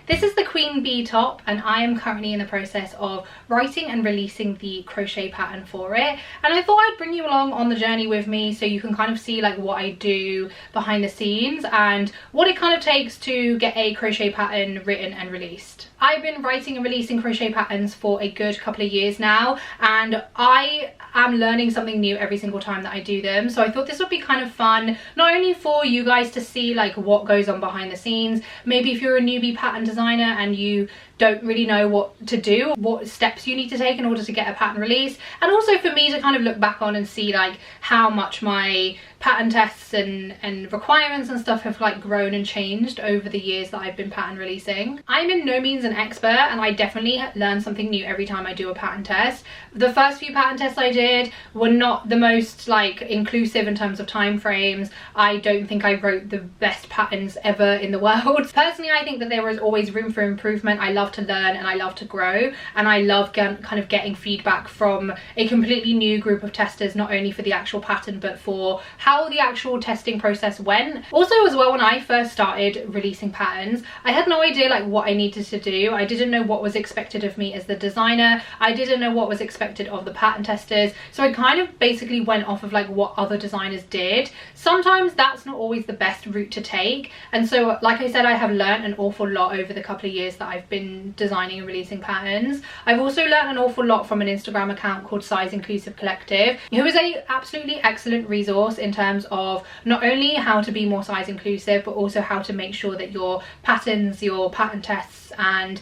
This is the Queen Bee top, and I am currently in the process of writing and releasing the crochet pattern for it. And I thought I'd bring you along on the journey with me so you can kind of see like what I do behind the scenes and what it kind of takes to get a crochet pattern written and released. I've been writing and releasing crochet patterns for a good couple of years now, and I am learning something new every single time that I do them. So I thought this would be kind of fun, not only for you guys to see like what goes on behind the scenes, maybe if you're a newbie pattern designer and you don't really know what to do, what steps you need to take in order to get a pattern release, and also for me to kind of look back on and see like how much my pattern tests and requirements and stuff have like grown and changed over the years that I've been pattern releasing. I'm in no means an expert, and I definitely learn something new every time I do a pattern test. The first few pattern tests I did were not the most like inclusive in terms of time frames. I don't think I wrote the best patterns ever in the world. Personally, I think that there is always room for improvement. I love to learn and I love to grow, and I love kind of getting feedback from a completely new group of testers, not only for the actual pattern but for how the actual testing process went. Also as well, when I first started releasing patterns, I had no idea like what I needed to do. I didn't know what was expected of me as the designer. I didn't know what was expected of the pattern testers, so I kind of basically went off of like what other designers did. Sometimes that's not always the best route to take, and so like I said, I have learned an awful lot over the couple of years that I've been designing and releasing patterns. I've also learned an awful lot from an Instagram account called Size Inclusive Collective, who is a absolutely excellent resource in terms of not only how to be more size inclusive but also how to make sure that your patterns, your pattern tests, and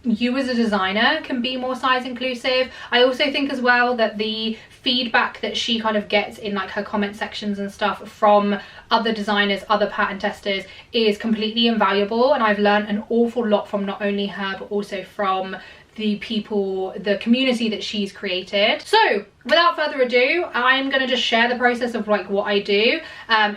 you as a designer can be more size inclusive. I also think as well that the feedback that she kind of gets in like her comment sections and stuff from other designers, other pattern testers, is completely invaluable, and I've learned an awful lot from not only her but also from the people, the community that she's created. So without further ado, I'm going to just share the process of like what I do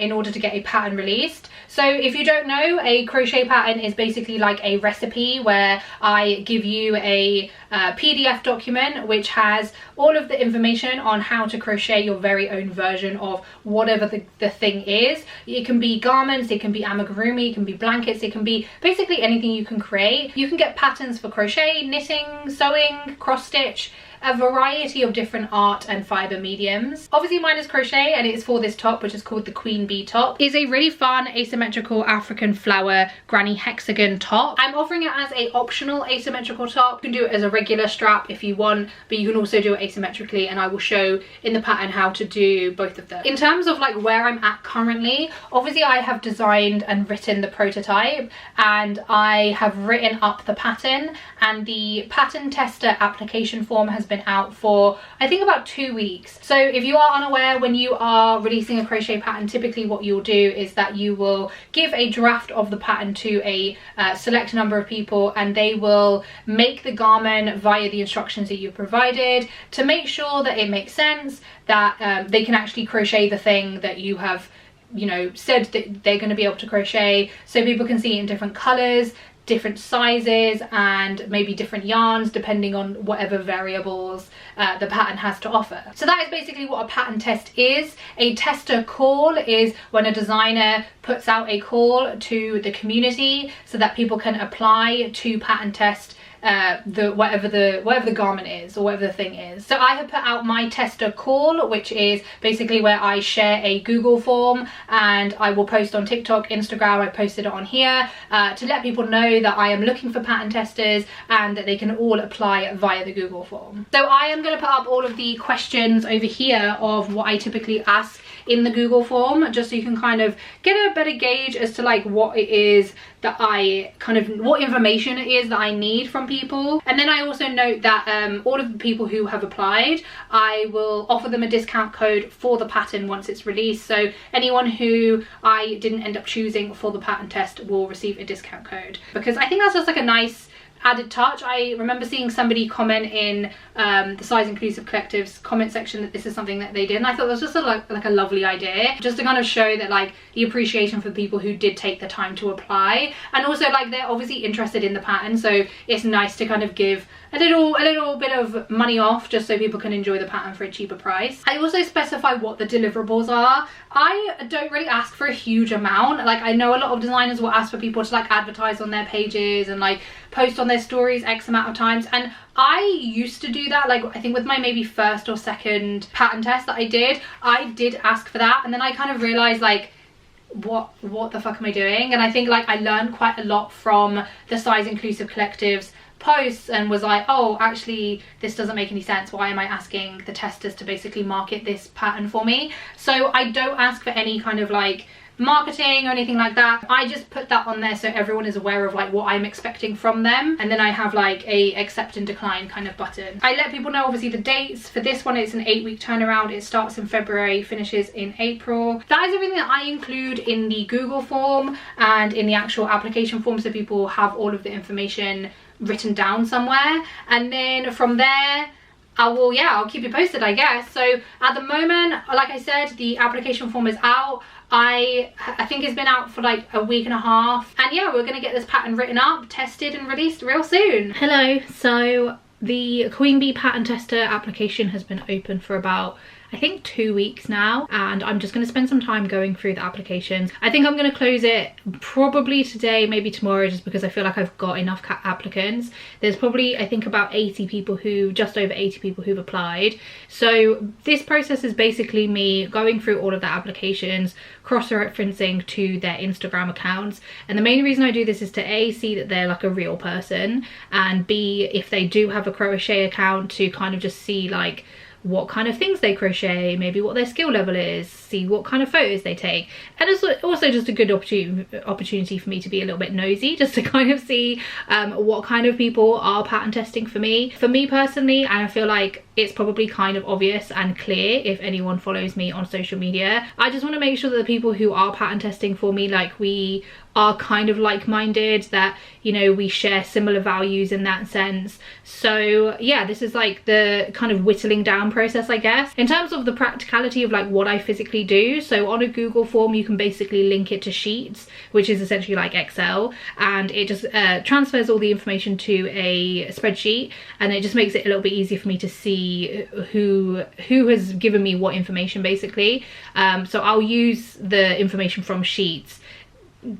in order to get a pattern released. So if you don't know, a crochet pattern is basically like a recipe where I give you a PDF document which has all of the information on how to crochet your very own version of whatever the thing is. It can be garments, it can be amigurumi, it can be blankets, it can be basically anything you can create. You can get patterns for crochet, knitting, sewing, cross stitch, a variety of different art and fibre mediums. Obviously mine is crochet, and it's for this top, which is called the Queen Bee top. It's a really fun asymmetrical African flower granny hexagon top. I'm offering it as a optional asymmetrical top. You can do it as a regular strap if you want, but you can also do it asymmetrically, and I will show in the pattern how to do both of them. In terms of like where I'm at currently, obviously I have designed and written the prototype, and I have written up the pattern, and the pattern tester application form has been out for I think about 2 weeks. So if you are unaware, when you are releasing a crochet pattern, typically what you'll do is that you will give a draft of the pattern to a select number of people, and they will make the garment via the instructions that you've provided to make sure that it makes sense, that they can actually crochet the thing that you have, you know, said that they're going to be able to crochet, so people can see it in different colors, different sizes, and maybe different yarns depending on whatever variables the pattern has to offer. So that is basically what a pattern test is. A tester call is when a designer puts out a call to the community so that people can apply to pattern test whatever the garment is or whatever the thing is. So I have put out my tester call, which is basically where I share a Google form, and I will post on TikTok, Instagram. I posted it on here to let people know that I am looking for pattern testers and that they can all apply via the Google form. So I am going to put up all of the questions over here of what I typically ask in the Google form, just so you can kind of get a better gauge as to like what it is that what information it is that I need from people. And then I also note that all of the people who have applied, I will offer them a discount code for the pattern once it's released. So anyone who I didn't end up choosing for the pattern test will receive a discount code, because I think that's just like a nice added touch. I remember seeing somebody comment in the Size Inclusive Collective's comment section that this is something that they did, and I thought that was just like a lovely idea, just to kind of show that like the appreciation for people who did take the time to apply, and also like they're obviously interested in the pattern, so it's nice to kind of give a little bit of money off just so people can enjoy the pattern for a cheaper price. I also specify what the deliverables are. I don't really ask for a huge amount. Like I know a lot of designers will ask for people to like advertise on their pages and like post on their stories X amount of times, and I used to do that. Like I think with my maybe first or second pattern test that I did ask for that, and then I kind of realized like what the fuck am I doing? And I think like I learned quite a lot from the Size Inclusive Collective's posts and was like, oh, actually this doesn't make any sense. Why am I asking the testers to basically market this pattern for me? So I don't ask for any kind of like marketing or anything like that. I just put that on there so everyone is aware of like what I'm expecting from them, and then I have like a accept and decline kind of button. I let people know obviously the dates. For this one, it's an 8-week turnaround. It starts in February, finishes in April. That is everything that I include in the Google form and in the actual application form, so people have all of the information written down somewhere, and then from there I'll keep you posted, I guess. So at the moment, like I said, the application form is out. I think it's been out for like a week and a half, and yeah, we're gonna get this pattern written up, tested and released real soon. Hello, so the Queen Bee pattern tester application has been open for about I think 2 weeks now, and I'm just going to spend some time going through the applications. I think I'm going to close it probably today, maybe tomorrow, just because I feel like I've got enough applicants. There's probably, I think, about 80 people just over 80 people who've applied. So this process is basically me going through all of the applications, cross-referencing to their Instagram accounts, and the main reason I do this is to A, see that they're like a real person, and B, if they do have a crochet account, to kind of just see like what kind of things they crochet, maybe what their skill level is, see what kind of photos they take. And it's also just a good opportunity for me to be a little bit nosy, just to kind of see what kind of people are pattern testing for me. For me personally, and I feel like it's probably kind of obvious and clear if anyone follows me on social media, I just want to make sure that the people who are pattern testing for me, like we are kind of like-minded, that, you know, we share similar values in that sense. So yeah, this is like the kind of whittling down process, I guess. In terms of the practicality of like what I physically do, so on a Google form you can basically link it to Sheets, which is essentially like Excel, and it just transfers all the information to a spreadsheet, and it just makes it a little bit easier for me to see who has given me what information basically. So I'll use the information from Sheets,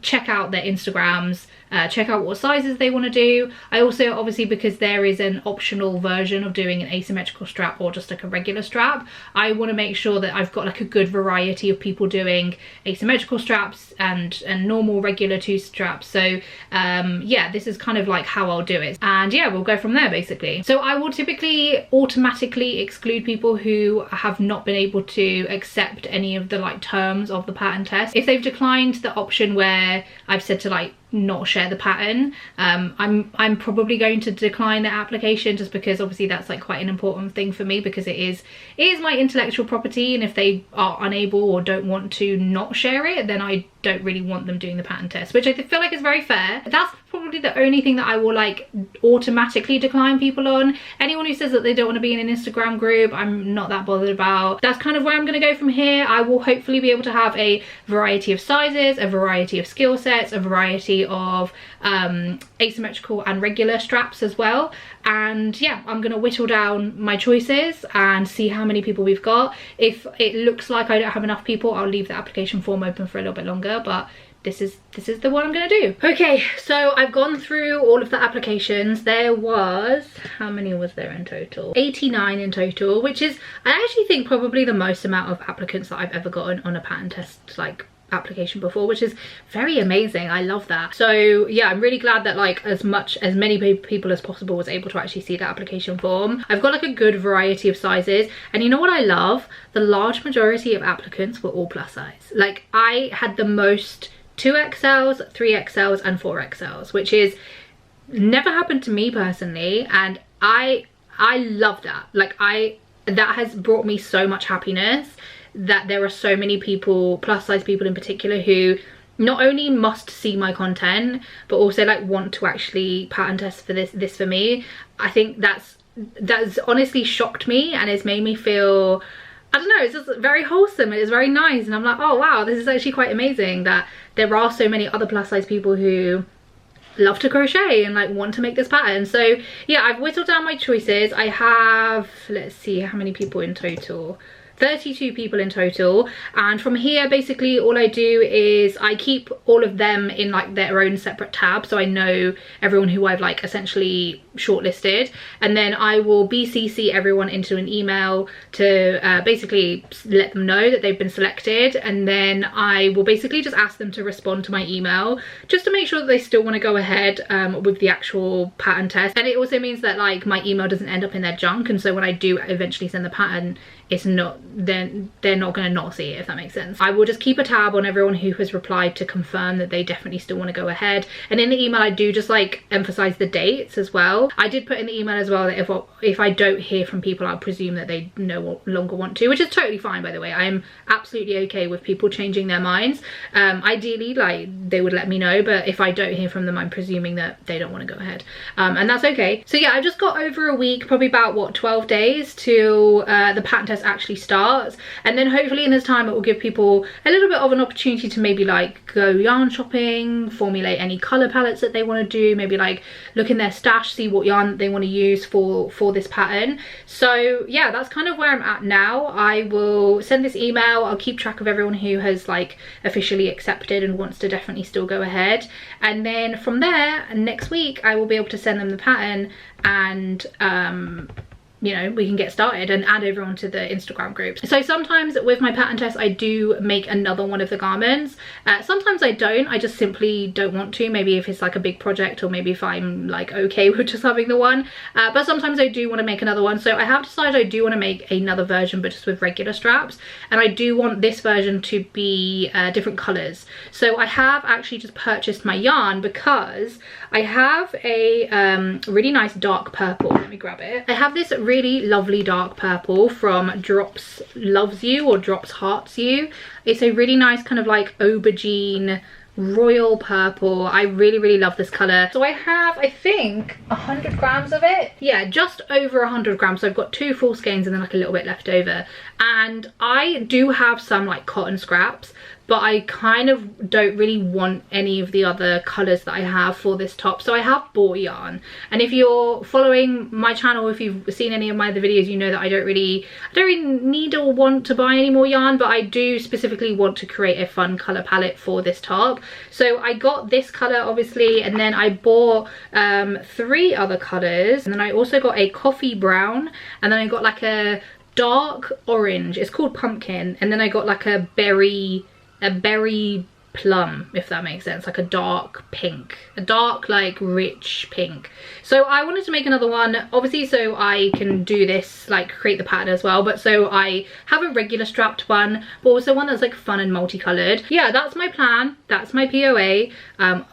check out their Instagrams, check out what sizes they want to do. I also, obviously, because there is an optional version of doing an asymmetrical strap or just like a regular strap, I want to make sure that I've got like a good variety of people doing asymmetrical straps and normal regular two straps. So yeah, this is kind of like how I'll do it, and yeah, we'll go from there basically. So I will typically automatically exclude people who have not been able to accept any of the like terms of the pattern test. If they've declined the option where I've said to like not share the pattern, I'm probably going to decline the application, just because obviously that's like quite an important thing for me, because it is my intellectual property, and if they are unable or don't want to not share it, then I don't really want them doing the pattern test, which I feel like is very fair. That's probably the only thing that I will like automatically decline people on. Anyone who says that they don't want to be in an Instagram group, I'm not that bothered about. That's kind of where I'm going to go from here. I will hopefully be able to have a variety of sizes, a variety of skill sets, a variety of asymmetrical and regular straps as well, and yeah, I'm going to whittle down my choices and see how many people we've got. If it looks like I don't have enough people, I'll leave the application form open for a little bit longer, but this is the one I'm gonna do. Okay, so I've gone through all of the applications. There was, how many was there in total? 89 in total, which is, I actually think, probably the most amount of applicants that I've ever gotten on a pattern test like application before, which is very amazing. I love that. So yeah, I'm really glad that like as many people as possible was able to actually see the application form. I've got like a good variety of sizes, and you know what I love? The large majority of applicants were all plus size. Like I had the most 2XLs, 3XLs and 4XLs, which is never happened to me personally, and I love that. Like that has brought me so much happiness, that there are so many people, plus size people in particular, who not only must see my content, but also like want to actually pattern test for this for me. I think that's honestly shocked me, and it's made me feel, I don't know, it's just very wholesome. It's very nice, and I'm like, oh wow, this is actually quite amazing that there are so many other plus size people who love to crochet and like want to make this pattern. So yeah, I've whittled down my choices. I have, let's see how many people in total, 32 people in total, and from here basically all I do is I keep all of them in like their own separate tab, so I know everyone who I've like essentially shortlisted, and then I will BCC everyone into an email to basically let them know that they've been selected, and then I will basically just ask them to respond to my email just to make sure that they still want to go ahead with the actual pattern test. And it also means that like my email doesn't end up in their junk, and so when I do eventually send the pattern, it's not, then they're not going to not see it, if that makes sense. I will just keep a tab on everyone who has replied to confirm that they definitely still want to go ahead, and in the email I do just like emphasize the dates as well. I did put in the email as well that if I don't hear from people, I'll presume that they no longer want to, which is totally fine, by the way. I am absolutely okay with people changing their minds. Ideally like they would let me know, but if I don't hear from them, I'm presuming that they don't want to go ahead, and that's okay. So yeah, I just got over a week, probably about what, 12 days till the pattern test actually starts, and then hopefully in this time it will give people a little bit of an opportunity to maybe like go yarn shopping, formulate any color palettes that they want to do, maybe like look in their stash, see what yarn that they want to use for this pattern. So yeah, that's kind of where I'm at now. I will send this email, I'll keep track of everyone who has like officially accepted and wants to definitely still go ahead, and then from there next week I will be able to send them the pattern, and you know, we can get started and add everyone to the Instagram groups. So sometimes with my pattern test I do make another one of the garments, sometimes I don't, I just simply don't want to, maybe if it's like a big project, or maybe if I'm like okay with just having the one, but sometimes I do want to make another one. So I have decided I do want to make another version, but just with regular straps, and I do want this version to be different colors. So I have actually just purchased my yarn because I have a really nice dark purple. Let me grab it. I have this really lovely dark purple from Drops Loves You or Drops Hearts You. It's a really nice kind of like aubergine royal purple. I really love this color. So I have, I think, 100 grams of it. Yeah, just over 100 grams. So I've got 2 full skeins and then like a little bit left over, and I do have some like cotton scraps, but I kind of don't really want any of the other colors that I have for this top, so I have bought yarn. And if you're following my channel, if you've seen any of my other videos, you know that I don't really need or want to buy any more yarn, but I do specifically want to create a fun color palette for this top. So I got this color obviously, and then I bought 3 other colors, and then I also got a coffee brown, and then I got like a dark orange, it's called pumpkin, and then I got like a berry plum, if that makes sense, like a dark pink, a dark like rich pink. So I wanted to make another one, obviously, so I can do this, like create the pattern as well, but so I have a regular strapped one, but also one that's like fun and multicolored. Yeah, that's my plan, that's my POA.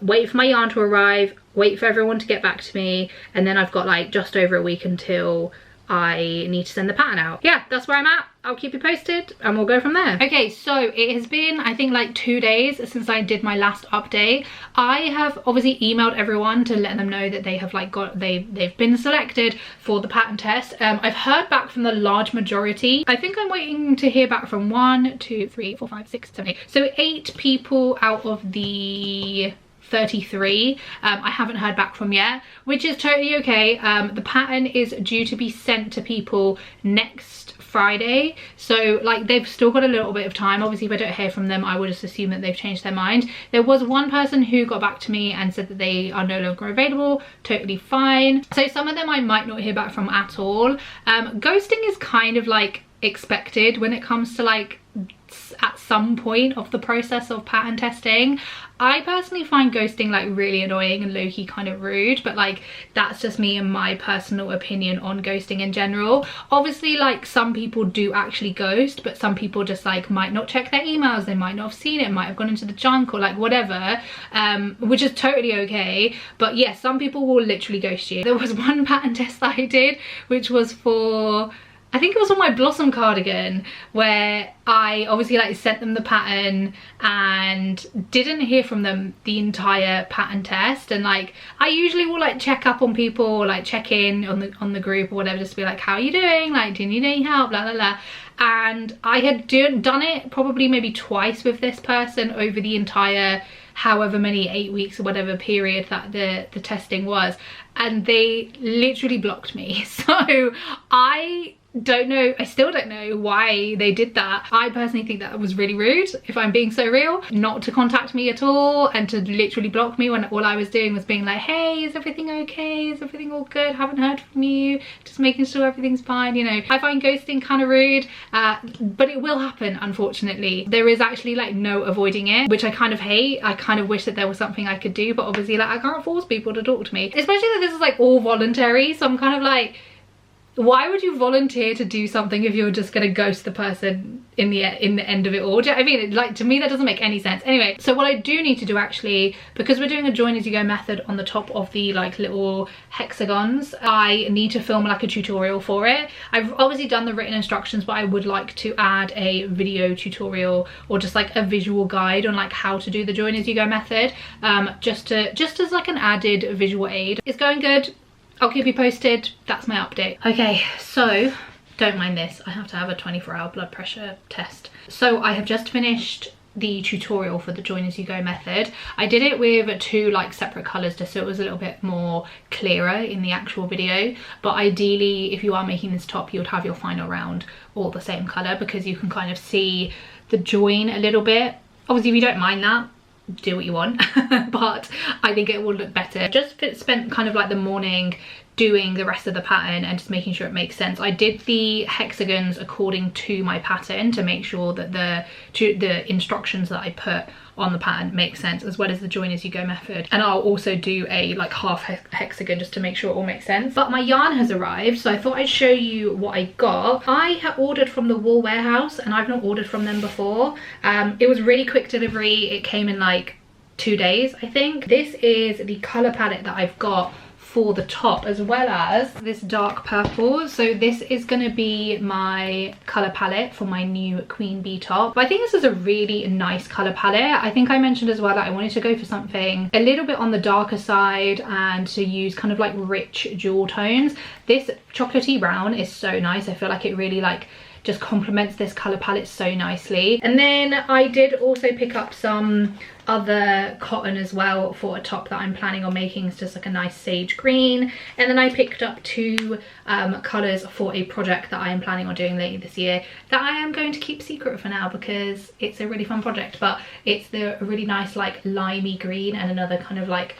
Wait for my yarn to arrive, wait for everyone to get back to me, and then I've got like just over a week until I need to send the pattern out. Yeah, that's where I'm at. I'll keep you posted and we'll go from there. Okay, so it has been, I think, like 2 days since I did my last update. I have obviously emailed everyone to let them know that they have like they've been selected for the pattern test. I've heard back from the large majority. I think I'm waiting to hear back from 1, 2, 3, 4, 5, 6, 7, 8. So 8 people out of the 33 I haven't heard back from yet, which is totally okay. The pattern is due to be sent to people next Friday, so like they've still got a little bit of time. Obviously if I don't hear from them, I would just assume that they've changed their mind. There was one person who got back to me and said that they are no longer available. Totally fine. So some of them I might not hear back from at all. Ghosting is kind of like expected when it comes to like at some point of the process of pattern testing. I personally find ghosting like really annoying and low-key kind of rude, but like that's just me and my personal opinion on ghosting in general. Obviously like some people do actually ghost, but some people just like might not check their emails, they might not have seen it, might have gone into the junk or like whatever, which is totally okay. But yes, some people will literally ghost you. There was one pattern test that I did which was for I think it was on my Blossom cardigan, where I obviously like sent them the pattern and didn't hear from them the entire pattern test. And like I usually will like check up on people, like check in on the group or whatever, just to be like, how are you doing, like do you need any help, blah blah blah. And I had done it probably maybe twice with this person over the entire however many 8 weeks or whatever period that the testing was, and they literally blocked me. So I don't know, I still don't know why they did that. I personally think that was really rude, if I'm being so real, not to contact me at all and to literally block me when all I was doing was being like, hey, is everything okay, is everything all good, haven't heard from you, just making sure everything's fine, you know. I find ghosting kind of rude, but it will happen, unfortunately. There is actually like no avoiding it, which I kind of hate. I kind of wish that there was something I could do, but obviously like I can't force people to talk to me, especially that this is like all voluntary. So I'm kind of like, why would you volunteer to do something if you're just gonna ghost the person in the end of it all? Do you know what I mean? Like, to me that doesn't make any sense. Anyway, so what I do need to do actually, because we're doing a join as you go method on the top of the like little hexagons, I need to film like a tutorial for it. I've obviously done the written instructions, but I would like to add a video tutorial or just like a visual guide on like how to do the join as you go method, just as like an added visual aid. It's going good. I'll keep you posted. That's my update. Okay, so don't mind this. I have to have a 24-hour blood pressure test. So I have just finished the tutorial for the join as you go method. I did it with 2 like separate colors just so it was a little bit more clearer in the actual video, but ideally if you are making this top you would have your final round all the same color, because you can kind of see the join a little bit. Obviously if you don't mind that, do what you want, but I think it will look better. Just spent kind of like the morning doing the rest of the pattern and just making sure it makes sense. I did the hexagons according to my pattern to make sure that the instructions that I put on the pattern make sense, as well as the join as you go method. And I'll also do a like half hexagon just to make sure it all makes sense. But my yarn has arrived, so I thought I'd show you what I got. I have ordered from the Wool Warehouse and I've not ordered from them before. It was really quick delivery. It came in like 2 days, I think. This is the color palette that I've got for the top, as well as this dark purple. So this is going to be my color palette for my new Queen Bee top. But I think this is a really nice color palette. I think I mentioned as well that I wanted to go for something a little bit on the darker side and to use kind of like rich jewel tones. This chocolatey brown is so nice. I feel like it really like just complements this color palette so nicely. And then I did also pick up some other cotton as well for a top that I'm planning on making. It's just like a nice sage green. And then I picked up 2 colors for a project that I am planning on doing later this year that I am going to keep secret for now because it's a really fun project. But it's the really nice like limey green and another kind of like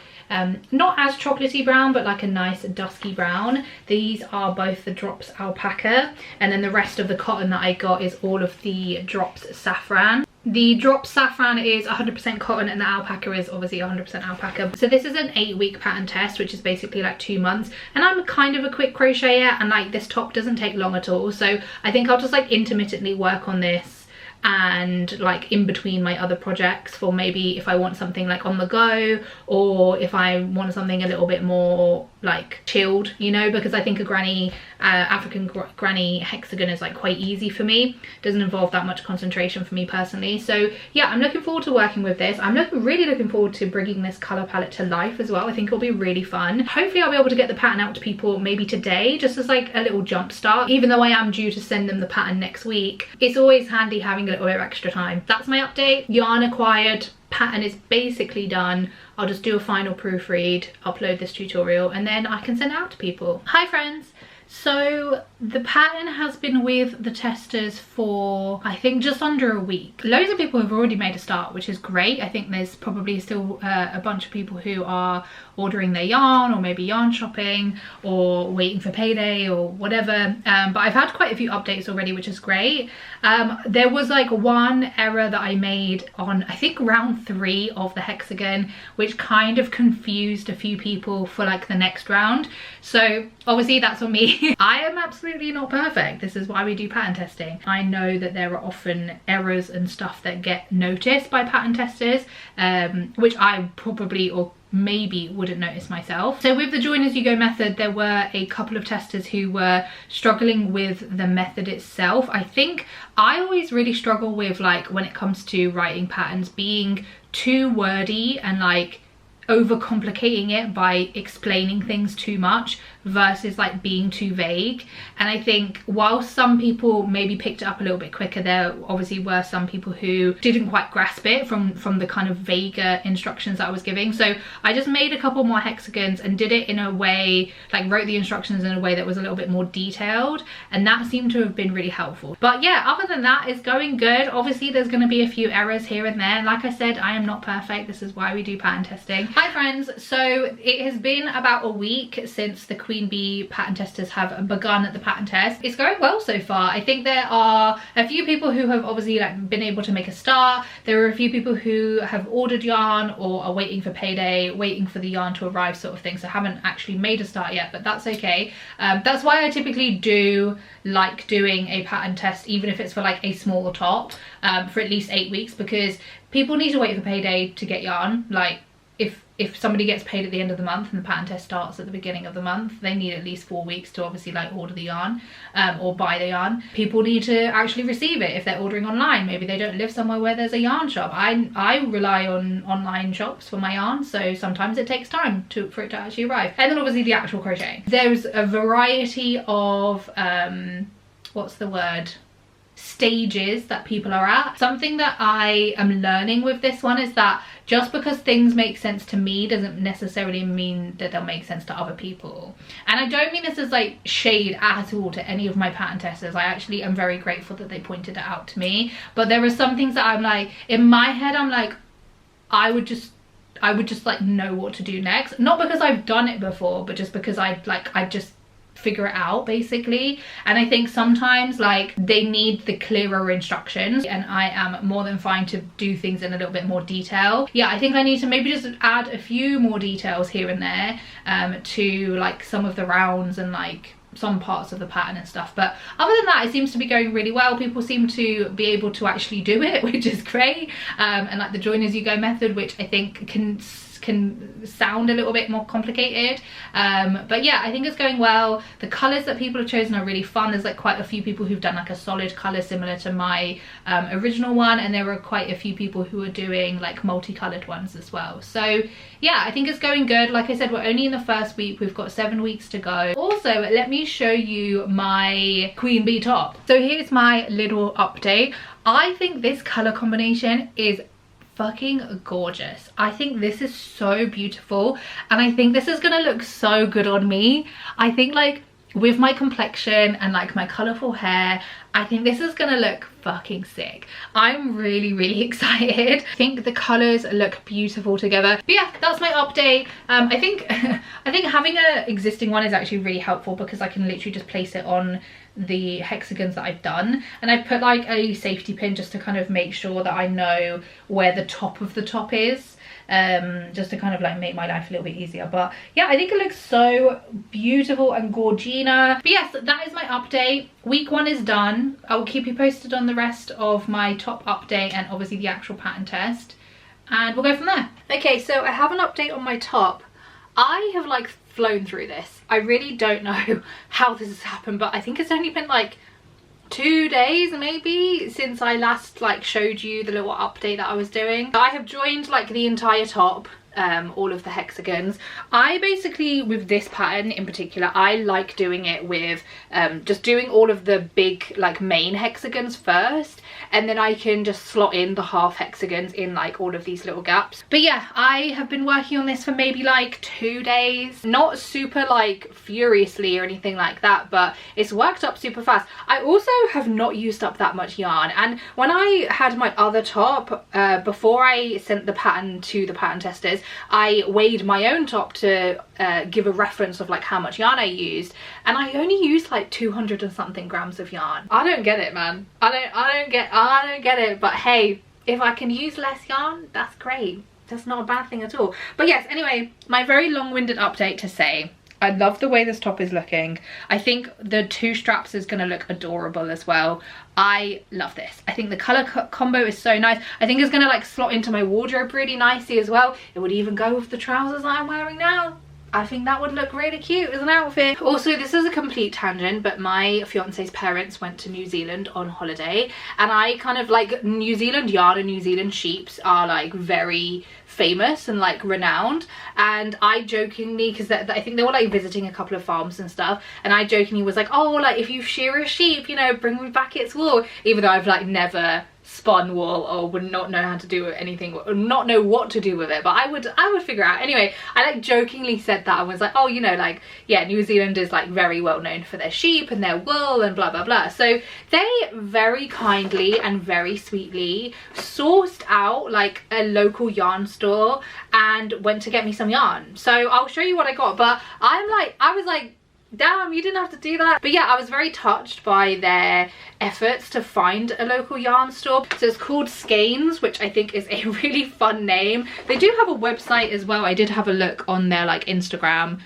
not as chocolatey brown, but like a nice dusky brown. These are both the Drops alpaca, and then the rest of the cotton that I got is all of the Drops saffron. The Drops saffron is 100% cotton and the alpaca is obviously 100% alpaca. So this is an 8-week pattern test, which is basically like 2 months. And I'm kind of a quick crocheter and like this top doesn't take long at all. So I think I'll just like intermittently work on this and like in between my other projects, for maybe if I want something like on the go, or if I want something a little bit more like chilled, you know, because I think a granny African granny hexagon is like quite easy for me. Doesn't involve that much concentration for me personally. So yeah, I'm looking forward to working with this. I'm really looking forward to bringing this color palette to life as well. I think it'll be really fun. Hopefully I'll be able to get the pattern out to people maybe today, just as like a little jump start. Even though I am due to send them the pattern next week, it's always handy having a little bit of extra time. That's my update. Yarn acquired, pattern is basically done. I'll just do a final proofread, upload this tutorial, and then I can send it out to people. Hi friends. So the pattern has been with the testers for I think just under a week. Loads of people have already made a start, which is great. I think there's probably still a bunch of people who are ordering their yarn, or maybe yarn shopping, or waiting for payday or whatever. But I've had quite a few updates already, which is great. There was like one error that I made on I think round 3 of the hexagon, which kind of confused a few people for like the next round. So obviously that's on me. me. I am absolutely not perfect. This is why we do pattern testing. I know that there are often errors and stuff that get noticed by pattern testers, which I probably or maybe wouldn't notice myself. So with the join as you go method, there were a couple of testers who were struggling with the method itself. I think I always really struggle with, like, when it comes to writing patterns, being too wordy and like overcomplicating it by explaining things too much versus like being too vague. And I think while some people maybe picked it up a little bit quicker, there obviously were some people who didn't quite grasp it from the kind of vaguer instructions that I was giving. So I just made a couple more hexagons and did it in a way, like wrote the instructions in a way that was a little bit more detailed, and that seemed to have been really helpful. But yeah, other than that, it's going good. Obviously there's going to be a few errors here and there. Like I said, I am not perfect. This is why we do pattern testing. Hi friends, so it has been about a week since the Queen Bee pattern testers have begun the pattern test. It's going well so far. I think there are a few people who have obviously like been able to make a start. There are a few people who have ordered yarn or are waiting for payday, waiting for the yarn to arrive sort of thing, so haven't actually made a start yet, but that's okay. That's why I typically do like doing a pattern test, even if it's for like a small top, for at least 8 weeks, because people need to wait for payday to get yarn. Like if somebody gets paid at the end of the month and the pattern test starts at the beginning of the month, they need at least 4 weeks to obviously like order the yarn or buy the yarn. People need to actually receive it if they're ordering online. Maybe they don't live somewhere where there's a yarn shop. I rely on online shops for my yarn, so sometimes it takes time for it to actually arrive. And then obviously the actual crochet. There's a variety of what's the word? Stages that people are at. Something that I am learning with this one is that just because things make sense to me doesn't necessarily mean that they'll make sense to other people. And I don't mean this as like shade at all to any of my pattern testers. I actually am very grateful that they pointed it out to me, but there are some things that I'm like, in my head I'm like, I would just like know what to do next, not because I've done it before, but just because I just figure it out basically. And I think sometimes like they need the clearer instructions, and I am more than fine to do things in a little bit more detail. Yeah, I think I need to maybe just add a few more details here and there to like some of the rounds and like some parts of the pattern and stuff. But other than that, it seems to be going really well. People seem to be able to actually do it, which is great. And like the join as you go method, which I think can sound a little bit more complicated, but yeah, I think it's going well. The colors that people have chosen are really fun. There's like quite a few people who've done like a solid color similar to my original one, and there were quite a few people who are doing like multicolored ones as well. So yeah, I think it's going good. Like I said, we're only in the first week. We've got 7 weeks to go. Also, let me show you my Queen Bee top. So here's my little update. I think this color combination is fucking gorgeous. I think this is so beautiful, and I think this is gonna look so good on me. I think like with my complexion and like my colorful hair, I think this is gonna look fucking sick. I'm really excited. I think the colors look beautiful together. But yeah, that's my update. I think having an existing one is actually really helpful, because I can literally just place it on the hexagons that I've done, and I've put like a safety pin just to kind of make sure that I know where the top of the top is, just to kind of like make my life a little bit easier. But yeah, I think it looks so beautiful and gorgina. But yes, that is my update. Week 1 is done. I will keep you posted on the rest of my top update and obviously the actual pattern test, and we'll go from there. Okay, so I have an update on my top. I have like flown through this. I really don't know how this has happened, but I think it's only been like 2 days maybe since I last like showed you the little update that I was doing. I have joined like the entire top, all of the hexagons. I basically, with this pattern in particular, I like doing it with just doing all of the big like main hexagons first, and then I can just slot in the half hexagons in like all of these little gaps. But yeah, I have been working on this for maybe like 2 days, not super like furiously or anything like that, but it's worked up super fast. I also have not used up that much yarn, and when I had my other top, before I sent the pattern to the pattern testers, I weighed my own top to give a reference of like how much yarn I used, and I only used like 200 and something grams of yarn. I don't get it, man. I don't get it, but hey, if I can use less yarn, that's great. That's not a bad thing at all. But yes, anyway, my very long-winded update to say, I love the way this top is looking. I think the 2 straps is going to look adorable as well. I love this. I think the color combo is so nice. I think it's going to like slot into my wardrobe really nicely as well. It would even go with the trousers I'm wearing now. I think that would look really cute as an outfit. Also, this is a complete tangent, but my fiance's parents went to New Zealand on holiday, and I kind of like New Zealand yarn and New Zealand sheeps are like very famous and like renowned, and I jokingly, because I think they were like visiting a couple of farms and stuff, and I jokingly was like, oh, like if you shear a sheep, you know, bring me back its wool, even though I've like never spun wool or would not know how to do anything, or not know what to do with it, but I would figure out. Anyway, I like jokingly said that and was like, oh, you know, like, yeah, New Zealand is like very well known for their sheep and their wool and blah blah blah. So they very kindly and very sweetly sourced out like a local yarn store and went to get me some yarn. So I'll show you what I got, but I was like, damn, you didn't have to do that. But yeah, I was very touched by their efforts to find a local yarn store. So it's called Skeins, which I think is a really fun name. They do have a website as well. I did have a look on their like Instagram,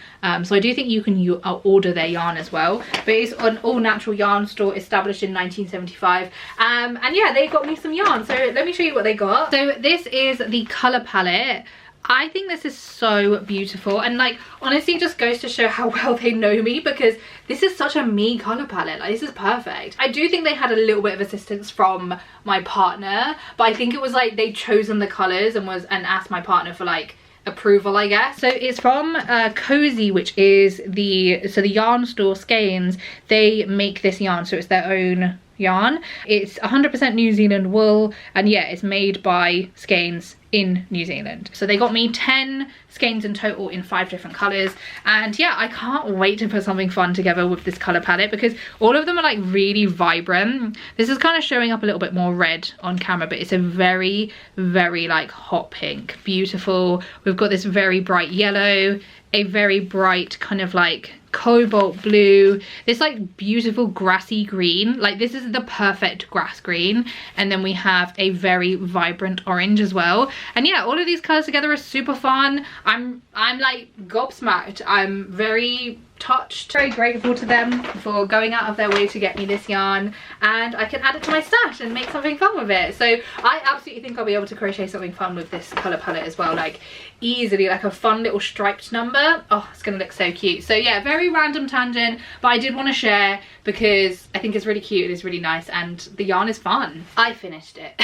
so I do think you can order their yarn as well. But it's an all natural yarn store established in 1975, and yeah, they got me some yarn. So let me show you what they got. So this is the color palette. I think this is so beautiful, and like honestly it just goes to show how well they know me, because this is such a me color palette. Like, this is perfect. I do think they had a little bit of assistance from my partner, but I think it was like they'd chosen the colors and asked my partner for like approval, I guess. So it's from Cozy, which is the yarn store Skeins. They make this yarn, so it's their own yarn. It's 100% New Zealand wool, and yeah, it's made by Skeins in New Zealand. So they got me 10 skeins in total in 5 different colors, and yeah, I can't wait to put something fun together with this color palette, because all of them are like really vibrant. This is kind of showing up a little bit more red on camera, but it's a very like hot pink, beautiful. We've got this very bright yellow, a very bright kind of like cobalt blue, this like beautiful grassy green. Like, this is the perfect grass green, and then we have a very vibrant orange as well. And yeah, all of these colors together are super fun. I'm like gobsmacked. I'm very touched, very grateful to them for going out of their way to get me this yarn, and I can add it to my stash and make something fun with it. So I absolutely think I'll be able to crochet something fun with this color palette as well, like easily, like a fun little striped number. Oh, it's gonna look so cute. So yeah, very random tangent, but I did want to share because I think it's really cute, it's really nice, and the yarn is fun. I finished it.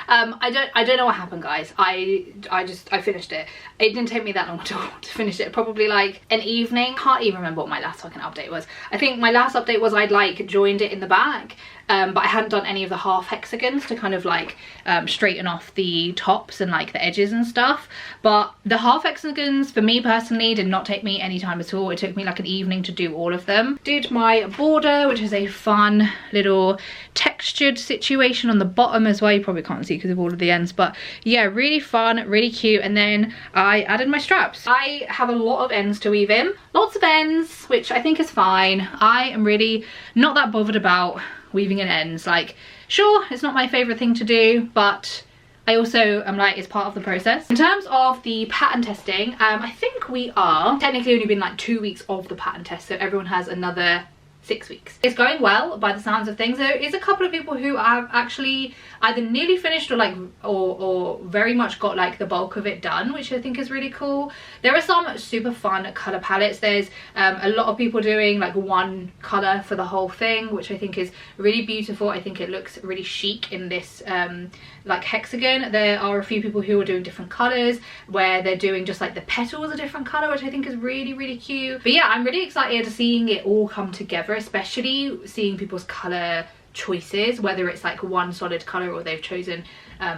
I don't know what happened, guys. I finished it. It didn't take me that long to finish it. Probably like an evening. Can't even remember what my last fucking update was. I think my last update was I'd like joined it in the back, but I hadn't done any of the half hexagons to kind of like straighten off the tops and like the edges and stuff. But the half hexagons for me personally did not take me any time at all. It took me like an evening to do all of them. Did my border, which is a fun little textured situation on the bottom as well. You probably can't see because of all of the ends, but yeah, really fun, really cute. And then I added my straps. I have a lot of ends to weave in, lots of ends, which I think is fine. I am really not that bothered about weaving in ends. Like, sure, it's not my favorite thing to do, but I also am like, it's part of the process. In terms of the pattern testing, I think we are technically only been like 2 weeks of the pattern test, so everyone has another 6 weeks. It's going well by the sounds of things. There is a couple of people who have actually either nearly finished or like or very much got like the bulk of it done, which I think is really cool. There are some super fun color palettes. There's a lot of people doing like one color for the whole thing, which I think is really beautiful. I think it looks really chic in this like hexagon. There are a few people who are doing different colors where they're doing just like the petals a different color, which I think is really cute. But yeah, I'm really excited to seeing it all come together, especially seeing people's color choices, whether it's like one solid color or they've chosen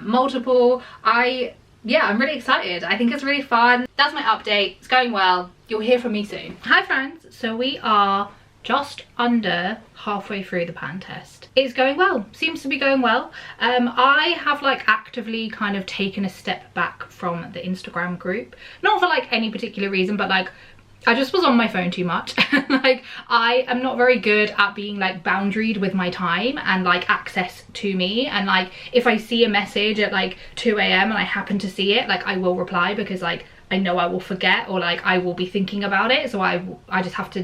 multiple. Yeah, I'm really excited. I think it's really fun. That's my update. It's going well. You'll hear from me soon. Hi friends, so we are just under halfway through the pattern test. It's going well, seems to be going well. I have like actively kind of taken a step back from the Instagram group, not for like any particular reason, but like I just was on my phone too much. Like, I am not very good at being like boundaried with my time and like access to me. And like, if I see a message at like 2 a.m. and I happen to see it, like I will reply, because like I know I will forget, or like I will be thinking about it. So I just have to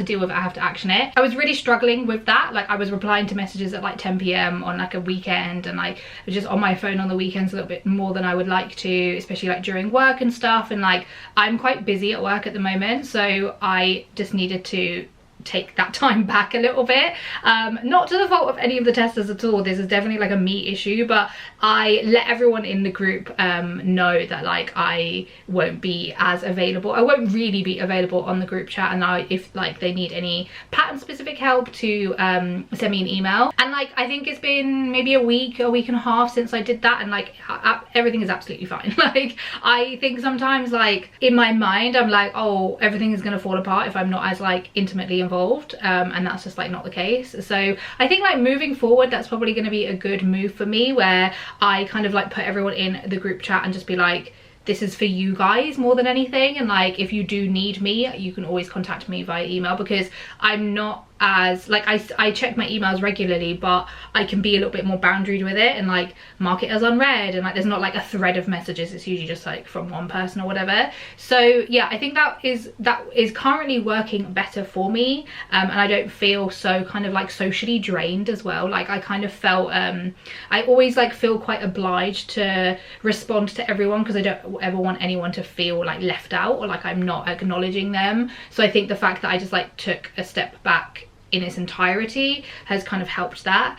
deal with it. I have to action it. I was really struggling with that. Like, I was replying to messages at like 10 p.m. on like a weekend, and like I was just on my phone on the weekends a little bit more than I would like to, especially like during work and stuff. And like, I'm quite busy at work at the moment, so I just needed to take that time back a little bit. Not to the fault of any of the testers at all. This is definitely like a me issue, but I let everyone in the group know that like I won't be as available. I won't really be available on the group chat, and if like they need any pattern specific help, to send me an email. And like, I think it's been maybe a week and a half since I did that, and like everything is absolutely fine. Like, I think sometimes like in my mind I'm like, oh, everything is gonna fall apart if I'm not as like intimately involved, and that's just like not the case. So I think like moving forward, that's probably going to be a good move for me, where I kind of like put everyone in the group chat and just be like, this is for you guys more than anything, and like, if you do need me, you can always contact me via email, because I'm not as like, I check my emails regularly, but I can be a little bit more boundaried with it and like mark it as unread, and like there's not like a thread of messages. It's usually just like from one person or whatever. So yeah, I think that is currently working better for me, and I don't feel so kind of like socially drained as well. Like, I kind of felt I always like feel quite obliged to respond to everyone, because I don't ever want anyone to feel like left out or like I'm not acknowledging them. So I think the fact that I just like took a step back in its entirety has kind of helped that,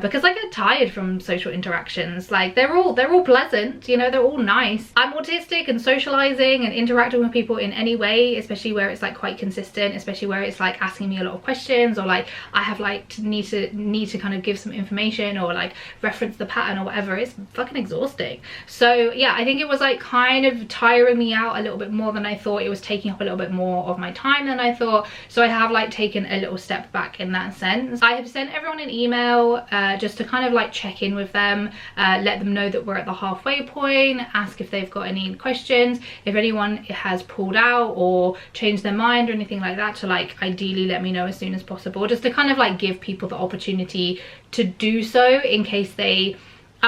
because I get tired from social interactions. Like, they're all pleasant, you know, they're all nice. I'm autistic, and socializing and interacting with people in any way, especially where it's like quite consistent, especially where it's like asking me a lot of questions, or like I have like need to kind of give some information or like reference the pattern or whatever, it's fucking exhausting. So yeah, I think it was like kind of tiring me out a little bit more than I thought. It was taking up a little bit more of my time than I thought. So I have like taken a little step back in that sense. I have sent everyone an email just to kind of like check in with them, let them know that we're at the halfway point, ask if they've got any questions, if anyone has pulled out or changed their mind or anything like that, to like ideally let me know as soon as possible, just to kind of like give people the opportunity to do so in case they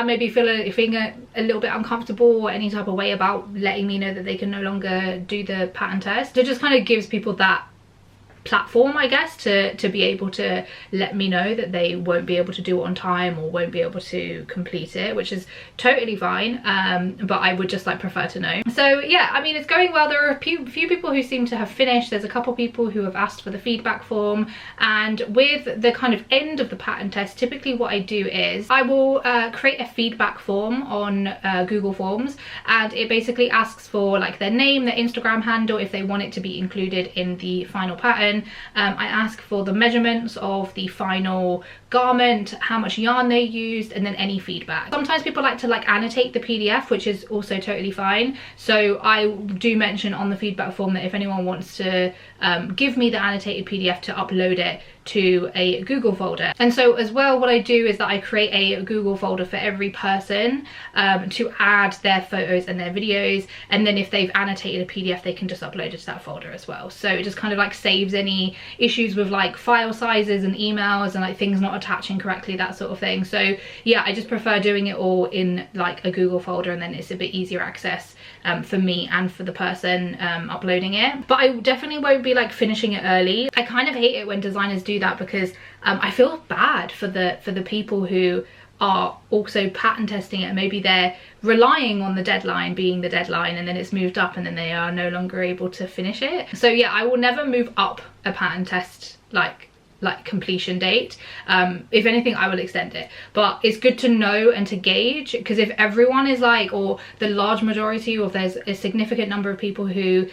maybe feeling a little bit uncomfortable or any type of way about letting me know that they can no longer do the pattern test. It just kind of gives people that platform, I guess, to be able to let me know that they won't be able to do it on time or won't be able to complete it, which is totally fine, but I would just like prefer to know. So yeah, I mean, it's going well. There are a few people who seem to have finished. There's a couple people who have asked for the feedback form, and with the kind of end of the pattern test, typically what I do is I will create a feedback form on Google Forms, and it basically asks for like their name, their Instagram handle, if they want it to be included in the final pattern. I ask for the measurements of the final garment, how much yarn they used, and then any feedback. Sometimes people like to like annotate the PDF, which is also totally fine. So I do mention on the feedback form that if anyone wants to give me the annotated PDF, to upload it to a Google folder. And so as well, what I do is that I create a Google folder for every person to add their photos and their videos, and then if they've annotated a PDF, they can just upload it to that folder as well. So it just kind of like saves any issues with like file sizes and emails and like things not attaching correctly, that sort of thing. So yeah, I just prefer doing it all in like a Google folder, and then it's a bit easier access for me and for the person uploading it. But I definitely won't be like finishing it early. I kind of hate it when designers do that, because I feel bad for the people who are also pattern testing it. Maybe they're relying on the deadline being the deadline, and then it's moved up and then they are no longer able to finish it. So yeah, I will never move up a pattern test like completion date. If anything, I will extend it, but it's good to know and to gauge, because if everyone is like, or the large majority, or if there's a significant number of people who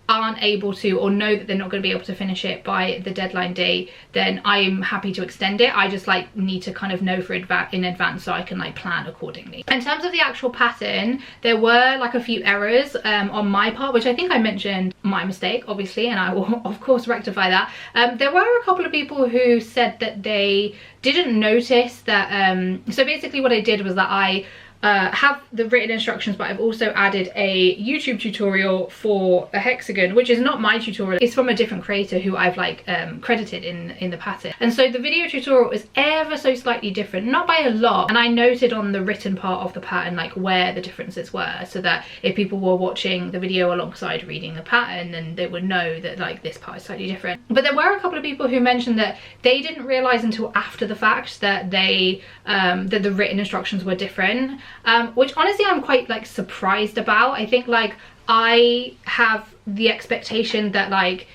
aren't able to, or know that they're not going to be able to finish it by the deadline date, then I'm happy to extend it. I just like need to kind of know in advance so I can like plan accordingly. In terms of the actual pattern, there were like a few errors on my part, which I think I mentioned my mistake obviously, and I will of course rectify that. There were a couple of people who said that they didn't notice that so basically what I did was that I have the written instructions, but I've also added a YouTube tutorial for a hexagon, which is not my tutorial. It's from a different creator who I've like credited in the pattern. And so the video tutorial is ever so slightly different, not by a lot. And I noted on the written part of the pattern like where the differences were, so that if people were watching the video alongside reading the pattern, then they would know that like this part is slightly different. But there were a couple of people who mentioned that they didn't realize until after the fact that they that the written instructions were different, which honestly I'm quite like surprised about. I think like I have the expectation that like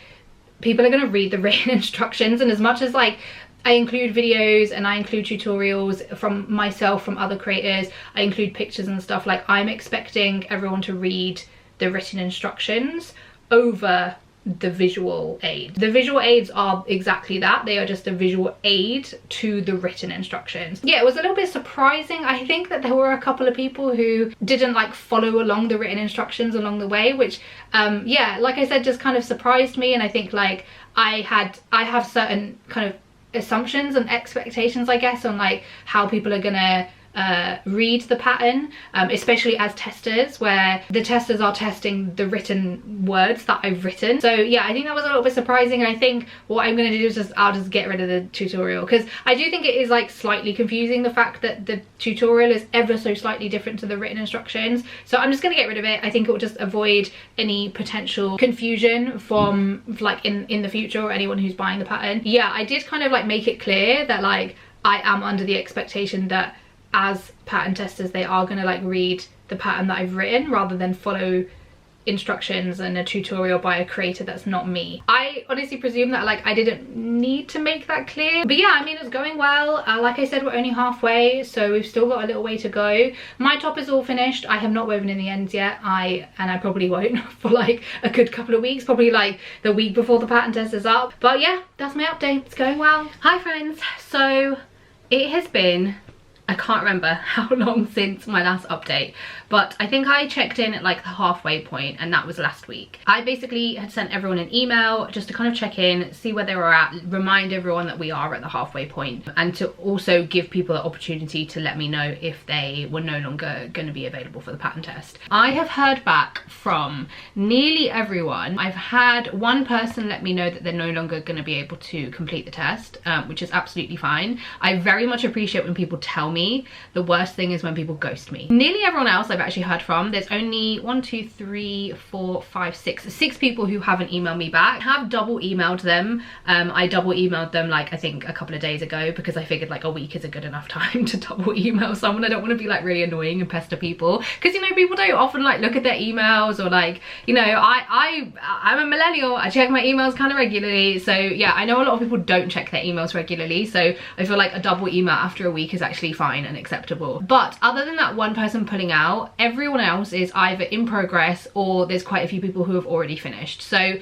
people are going to read the written instructions, and as much as like I include videos and I include tutorials from myself, from other creators, I include pictures and stuff, like I'm expecting everyone to read the written instructions over the visual aid. The visual aids are exactly that. They are just a visual aid to the written instructions. Yeah, it was a little bit surprising. I think that there were a couple of people who didn't like follow along the written instructions along the way, which yeah, like I said, just kind of surprised me. And I think like I have certain kind of assumptions and expectations, I guess, on like how people are gonna read the pattern, especially as testers, where the testers are testing the written words that I've written. So yeah, I think that was a little bit surprising, and I think what I'm going to do is I'll just get rid of the tutorial, because I do think it is like slightly confusing, the fact that the tutorial is ever so slightly different to the written instructions. So I'm just going to get rid of it. I think it will just avoid any potential confusion from like in the future, or anyone who's buying the pattern. Yeah, I did kind of like make it clear that like I am under the expectation that as pattern testers they are going to like read the pattern that I've written rather than follow instructions and a tutorial by a creator that's not me. I honestly presume that like I didn't need to make that clear, but yeah, I mean, it's going well. Like I said, we're only halfway, so we've still got a little way to go. My top is all finished. I have not woven in the ends yet. I probably won't for like a good couple of weeks, probably like the week before the pattern test is up. But yeah, that's my update. It's going well. Hi friends, so it has been, I can't remember how long since my last update, but I think I checked in at like the halfway point, and that was last week. I basically had sent everyone an email just to kind of check in, see where they were at, remind everyone that we are at the halfway point, and to also give people the opportunity to let me know if they were no longer going to be available for the pattern test. I have heard back from nearly everyone. I've had one person let me know that they're no longer going to be able to complete the test, which is absolutely fine. I very much appreciate when people tell me. The worst thing is when people ghost me. Nearly everyone else I've actually heard from. There's only 6 people who haven't emailed me back. I have double emailed them. I double emailed them like I think a couple of days ago, because I figured like a week is a good enough time to double email someone. I don't want to be like really annoying and pester people, because you know, people don't often like look at their emails, or like, you know, I'm a millennial, I check my emails kind of regularly. So yeah, I know a lot of people don't check their emails regularly, so I feel like a double email after a week is actually fine and acceptable. But other than that one person pulling out, everyone else is either in progress, or there's quite a few people who have already finished. So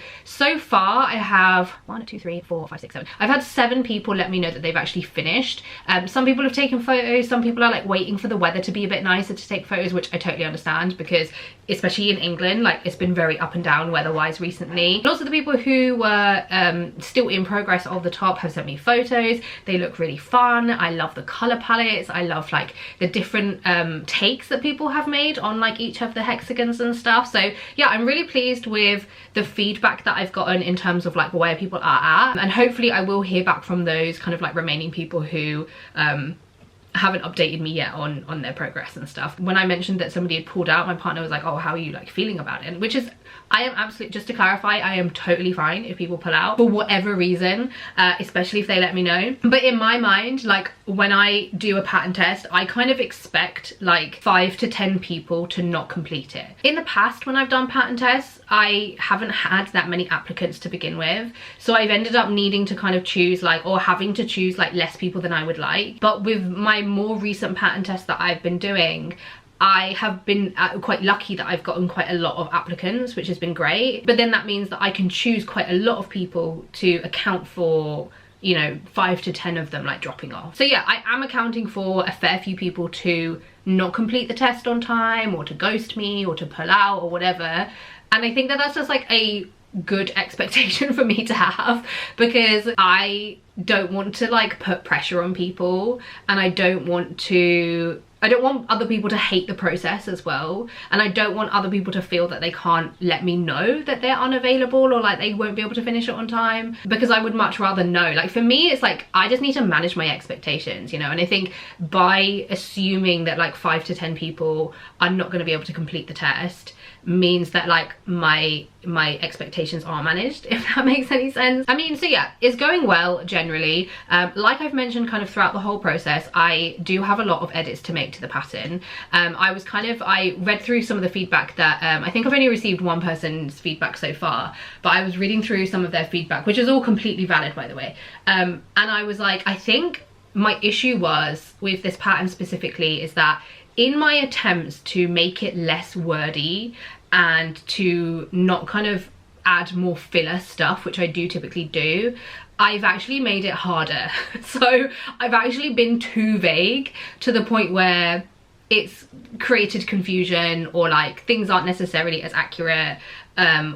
far I have 1, 2, 3, 4, 5, 6, 7. I've had 7 people let me know that they've actually finished. Some people have taken photos, some people are like waiting for the weather to be a bit nicer to take photos, which I totally understand, because especially in England, like it's been very up and down weather-wise recently. Lots of the people who were still in progress of the top have sent me photos. They look really fun. I love the color palettes. I love like the different takes that people have made on like each of the hexagons and stuff. So yeah, I'm really pleased with the feedback that I've gotten in terms of like where people are at, and hopefully I will hear back from those kind of like remaining people who haven't updated me yet on their progress and stuff. When I mentioned that somebody had pulled out, my partner was like, oh, how are you like feeling about it? Which is, I am absolutely, just to clarify, I am totally fine if people pull out for whatever reason, especially if they let me know. But in my mind, like when I do a pattern test, I kind of expect like 5 to 10 people to not complete it. In the past, when I've done pattern tests, I haven't had that many applicants to begin with, so I've ended up needing to kind of choose like, or having to choose like less people than I would like. But with my more recent pattern tests that I've been doing, I have been quite lucky that I've gotten quite a lot of applicants, which has been great. But then that means that I can choose quite a lot of people to account for, you know, 5 to 10 of them like dropping off. So yeah, I am accounting for a fair few people to not complete the test on time, or to ghost me, or to pull out, or whatever. And I think that that's just like a good expectation for me to have, because I don't want to like put pressure on people, and I don't want to I don't want other people to hate the process as well, and I don't want other people to feel that they can't let me know that they're unavailable or like they won't be able to finish it on time, because I would much rather know. Like for me, it's like I just need to manage my expectations, you know, and I think by assuming that like 5 to 10 people are not going to be able to complete the test means that like my expectations are managed, if that makes any sense. I mean, so yeah, it's going well generally. Like I've mentioned kind of throughout the whole process, I do have a lot of edits to make to the pattern. I read through some of the feedback that I think I've only received one person's feedback so far, but I was reading through some of their feedback, which is all completely valid, by the way, and I was like, I think my issue was with this pattern specifically is that in my attempts to make it less wordy and to not kind of add more filler stuff, which I do typically do, I've actually made it harder. So I've actually been too vague to the point where it's created confusion, or like things aren't necessarily as accurate,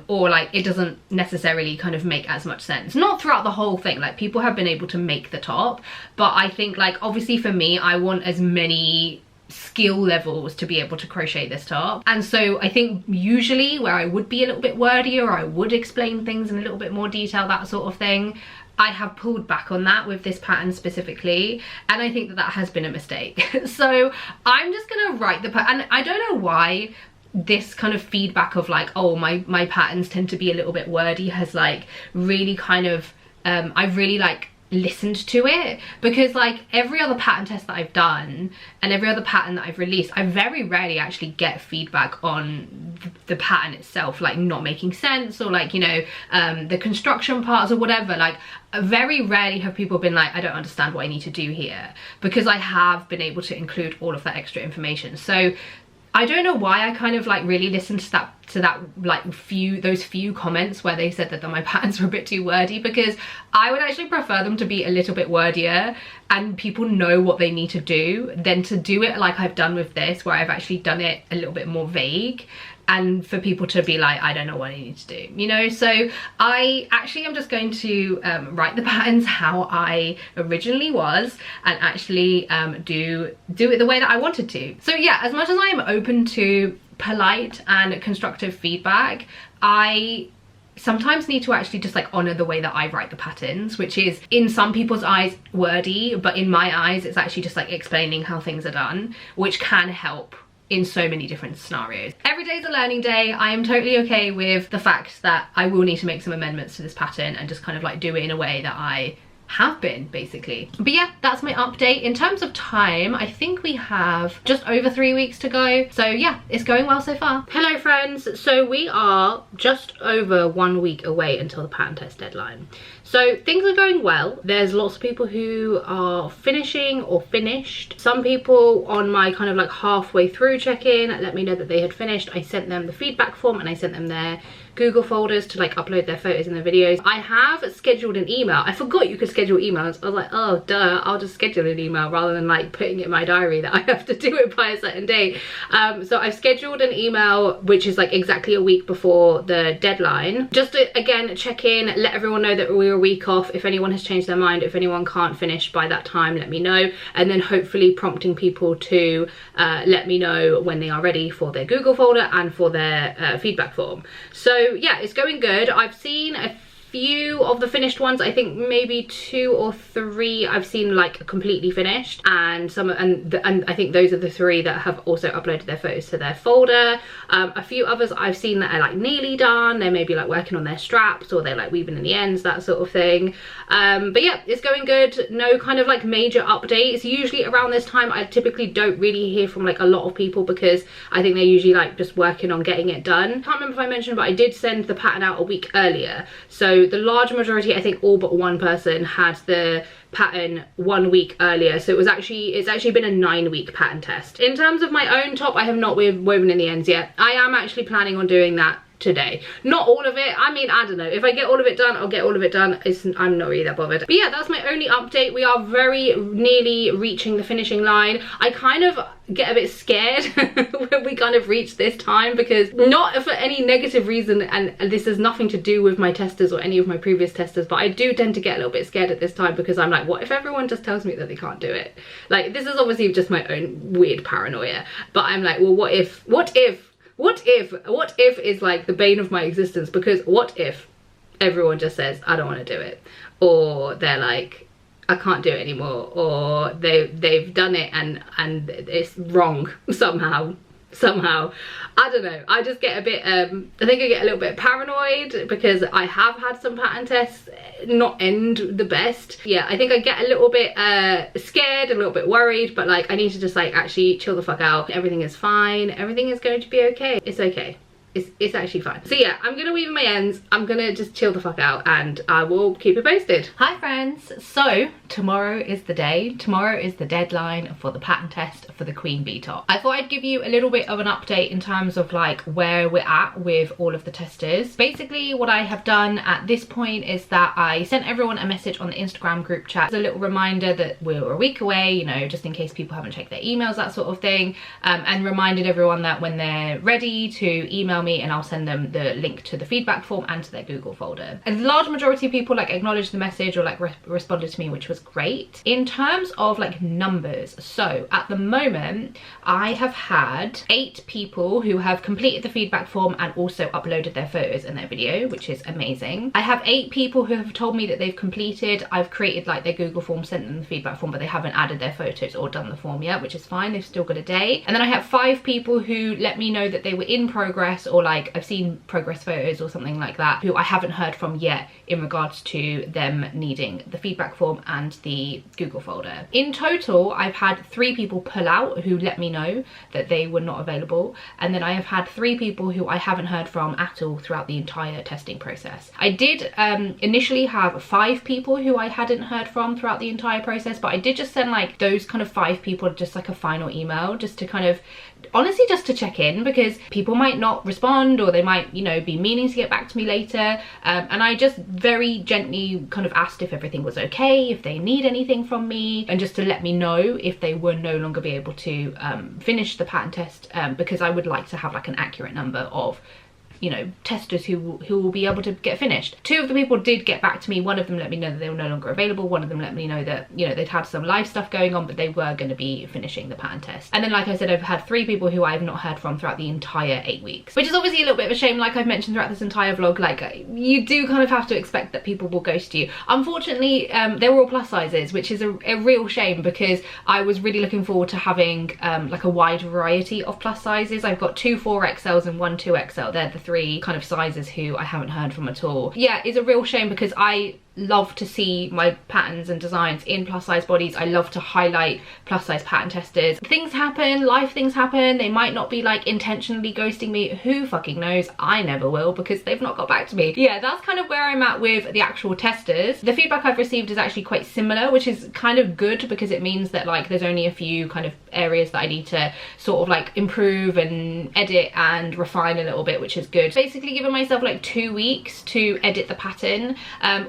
or like it doesn't necessarily kind of make as much sense. Not throughout the whole thing, like people have been able to make the top, but I think like obviously for me, I want as many skill levels to be able to crochet this top, and so I think usually where I would be a little bit wordier, or I would explain things in a little bit more detail, that sort of thing, I have pulled back on that with this pattern specifically, and I think that that has been a mistake. So I'm just gonna write the pattern, and I don't know why this kind of feedback of like, oh, my patterns tend to be a little bit wordy has like really kind of I've really like listened to it, because like every other pattern test that I've done and every other pattern that I've released, I very rarely actually get feedback on the pattern itself, like not making sense, or like, you know, the construction parts or whatever. Like very rarely have people been like, I don't understand what I need to do here, because I have been able to include all of that extra information. So I don't know why I kind of like really listened to that like those few comments where they said that my patterns were a bit too wordy, because I would actually prefer them to be a little bit wordier and people know what they need to do, than to do it like I've done with this, where I've actually done it a little bit more vague, and for people to be like, I don't know what I need to do, you know. So I actually am just going to write the patterns how I originally was, and actually do it the way that I wanted to. So yeah, as much as I am open to polite and constructive feedback, I sometimes need to actually just like honor the way that I write the patterns, which is in some people's eyes wordy, but in my eyes it's actually just like explaining how things are done, which can help in so many different scenarios. Every day's a learning day. I am totally okay with the fact that I will need to make some amendments to this pattern and just kind of like do it in a way that I have been, basically. But yeah, that's my update. In terms of time, I think we have just over 3 weeks to go. So yeah, it's going well so far. Hello friends, so we are just over 1 week away until the pattern test deadline. So things are going well. There's lots of people who are finishing or finished. Some people on my kind of like halfway through check-in let me know that they had finished. I sent them the feedback form and I sent them their Google folders to like upload their photos and their videos. I have scheduled an email. I forgot you could schedule emails. I was like, oh duh, I'll just schedule an email rather than like putting it in my diary that I have to do it by a certain date. So I've scheduled an email which is like exactly a week before the deadline, just to again check in, let everyone know that we're a week off. If anyone has changed their mind, if anyone can't finish by that time, let me know, and then hopefully prompting people to let me know when they are ready for their Google folder and for their feedback form. So yeah, it's going good. I've seen a few of the finished ones. I think maybe 2 or 3 I've seen like completely finished, and some and I think those are the 3 that have also uploaded their photos to their folder. A few others I've seen that are like nearly done. They're maybe like working on their straps, or they're like weaving in the ends, that sort of thing. But yeah, it's going good. No kind of like major updates. Usually around this time I typically don't really hear from like a lot of people, because I think they're usually like just working on getting it done. Can't remember if I mentioned, but I did send the pattern out a week earlier, so the large majority, I think all but one person, had the pattern 1 week earlier. So it's actually been a 9-week pattern test. In terms of my own top, I have not woven in the ends yet. I am actually planning on doing that today. Not all of it. I mean, I don't know. If I get all of it done, I'll get all of it done. I'm not really that bothered. But yeah, that's my only update. We are very nearly reaching the finishing line. I kind of get a bit scared when we kind of reach this time, because not for any negative reason, and this has nothing to do with my testers or any of my previous testers, but I do tend to get a little bit scared at this time, because I'm like, what if everyone just tells me that they can't do it? Like, this is obviously just my own weird paranoia, but I'm like, well, what if is like the bane of my existence, because what if everyone just says I don't want to do it, or they're like, I can't do it anymore, or they've done it and it's wrong somehow. I don't know, I just get a bit I think I get a little bit paranoid, because I have had some pattern tests not end the best. Yeah, I think I get a little bit scared, a little bit worried, but like I need to just like actually chill the fuck out. Everything is fine, everything is going to be okay. It's okay. It's actually fine. So yeah, I'm gonna weave my ends, I'm gonna just chill the fuck out, and I will keep you posted. Hi friends, so tomorrow is the day. Tomorrow is the deadline for the pattern test for the queen bee top. I thought I'd give you a little bit of an update in terms of like where we're at with all of the testers. Basically what I have done at this point is that I sent everyone a message on the Instagram group chat as a little reminder that we're a week away, you know, just in case people haven't checked their emails, that sort of thing, and reminded everyone that when they're ready to email me and I'll send them the link to the feedback form and to their Google folder. A large majority of people like acknowledged the message or like responded to me, which was great. In terms of like numbers, so at the moment I have had 8 people who have completed the feedback form and also uploaded their photos and their video, which is amazing. I have 8 people who have told me that they've completed. I've created like their Google form, sent them the feedback form, but they haven't added their photos or done the form yet, which is fine, they've still got a day. And then I have 5 people who let me know that they were in progress, or like I've seen progress photos or something like that, who I haven't heard from yet in regards to them needing the feedback form and the Google folder. In total, I've had 3 people pull out who let me know that they were not available, and then I have had 3 people who I haven't heard from at all throughout the entire testing process. I did initially have 5 people who I hadn't heard from throughout the entire process, but I did just send like those kind of 5 people just like a final email, just to kind of, honestly, just to check in, because people might not respond, or they might, you know, be meaning to get back to me later, and I just very gently kind of asked if everything was okay, if they need anything from me, and just to let me know if they were no longer be able to finish the pattern test, because I would like to have like an accurate number of, you know, testers who will be able to get finished. 2 of the people did get back to me. One of them let me know that they were no longer available. One of them let me know that, you know, they'd had some live stuff going on, but they were going to be finishing the pattern test. And then, like I said, I've had 3 people who I have not heard from throughout the entire 8 weeks, which is obviously a little bit of a shame. Like I've mentioned throughout this entire vlog, like you do kind of have to expect that people will ghost you. Unfortunately, they were all plus sizes, which is a real shame, because I was really looking forward to having like a wide variety of plus sizes. I've got 2 4XLs and 1 2XL. They're the 3 kind of sizes who I haven't heard from at all. Yeah, it's a real shame, because I love to see my patterns and designs in plus size bodies. I love to highlight plus size pattern testers. Things happen, life things happen. They might not be like intentionally ghosting me. Who fucking knows? I never will, because they've not got back to me. Yeah, that's kind of where I'm at with the actual testers. The feedback I've received is actually quite similar, which is kind of good, because it means that like there's only a few kind of areas that I need to sort of like improve and edit and refine a little bit, which is good. Basically given myself like 2 weeks to edit the pattern,